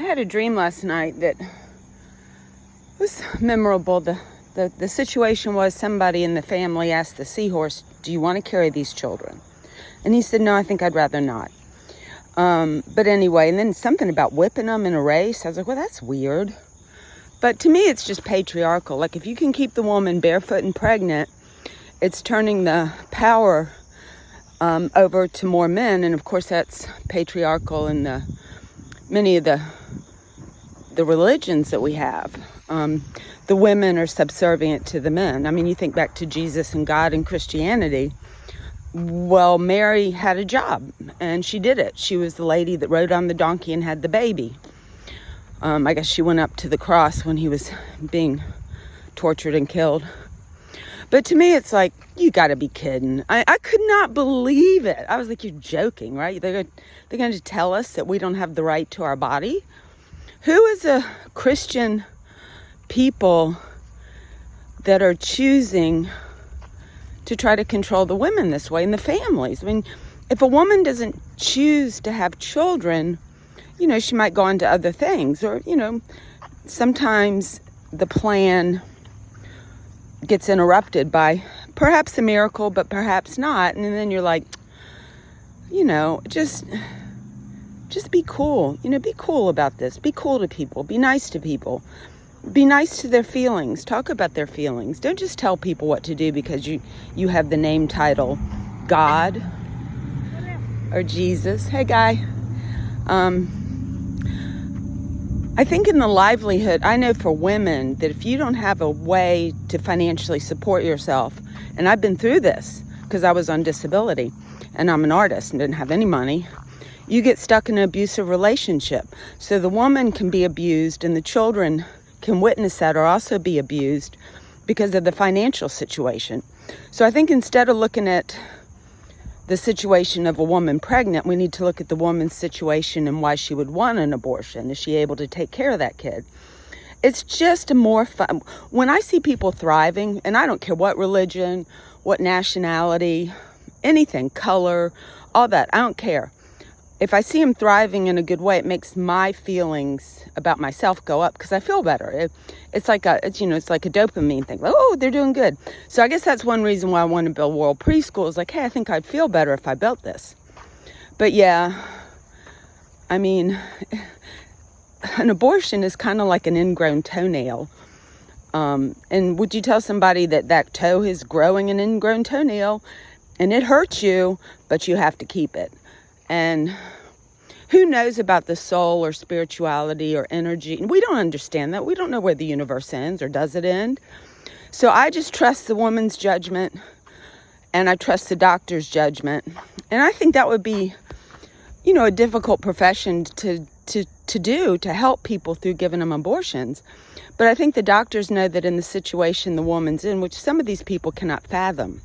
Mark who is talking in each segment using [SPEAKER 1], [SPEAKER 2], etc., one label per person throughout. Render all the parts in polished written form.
[SPEAKER 1] had a dream last night that was memorable. The situation was somebody in the family asked the Seahorse, "Do you want to carry these children?" And he said, "No, I think I'd rather not." But anyway, and then something about whipping them in a race. I was like, well, that's weird. But to me, it's just patriarchal. Like, if you can keep the woman barefoot and pregnant, it's turning the power over to more men. And of course, that's patriarchal in many of the religions that we have. The women are subservient to the men. I mean, you think back to Jesus and God and Christianity. Well, Mary had a job, and she did it. She was the lady that rode on the donkey and had the baby. I guess she went up to the cross when he was being tortured and killed. But to me, it's like, you got to be kidding. I could not believe it. I was like, you're joking, right? They're going to tell us that we don't have the right to our body? Who is a Christian people that are choosing to try to control the women this way and the families? I mean, if a woman doesn't choose to have children, you know, she might go on to other things. Or, you know, sometimes the plan gets interrupted by perhaps a miracle, but perhaps not. And then you're like, you know, just be cool. You know, be cool about this. Be cool to people. Be nice to people. Be nice to their feelings. Talk about their feelings. Don't just tell people what to do because you have the name title God or Jesus. Hey, guy. I think in the livelihood, I know for women that if you don't have a way to financially support yourself, and I've been through this because I was on disability and I'm an artist and didn't have any money, you get stuck in an abusive relationship. So the woman can be abused and the children can witness that or also be abused because of the financial situation. So I think instead of looking at the situation of a woman pregnant, we need to look at the woman's situation and why she would want an abortion. Is she able to take care of that kid? It's just a more fun. When I see people thriving, and I don't care what religion, what nationality, anything, color, all that, I don't care. If I see them thriving in a good way, it makes my feelings about myself go up because I feel better. It's like a dopamine thing. Like, oh, they're doing good. So I guess that's one reason why I want to build World Preschool. Is like, hey, I think I'd feel better if I built this. But yeah, I mean, an abortion is kind of like an ingrown toenail. And would you tell somebody that toe is growing an ingrown toenail and it hurts you, but you have to keep it? And who knows about the soul or spirituality or energy? We don't understand that. We don't know where the universe ends, or does it end? So I just trust the woman's judgment, and I trust the doctor's judgment. And I think that would be, you know, a difficult profession to do, to help people through giving them abortions. But I think the doctors know that in the situation the woman's in, which some of these people cannot fathom,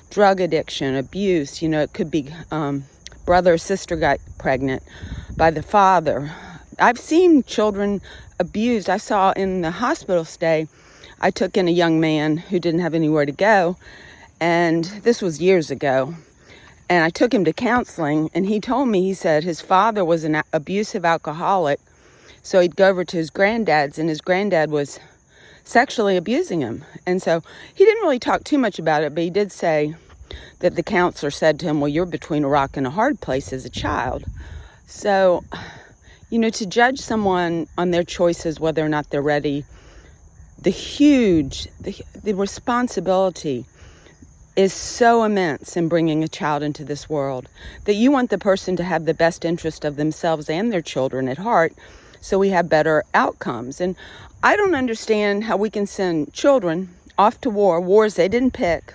[SPEAKER 1] drug addiction, abuse, you know, it could be brother or sister got pregnant by the father. I've seen children abused. I saw in the hospital stay, I took in a young man who didn't have anywhere to go, and this was years ago, and I took him to counseling, and he told me, he said his father was an abusive alcoholic, so he'd go over to his granddad's, and his granddad was sexually abusing him. And so he didn't really talk too much about it, but he did say that the counselor said to him, well, you're between a rock and a hard place as a child. So, you know, to judge someone on their choices, whether or not they're ready, the responsibility is so immense in bringing a child into this world that you want the person to have the best interest of themselves and their children at heart, so we have better outcomes. And I don't understand how we can send children off to wars they didn't pick,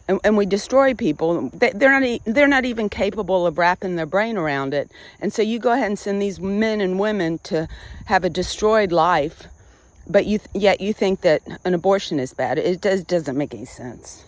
[SPEAKER 1] and we destroy people. They're not even capable of wrapping their brain around it. And so you go ahead and send these men and women to have a destroyed life, but yet you think that an abortion is bad. It doesn't make any sense.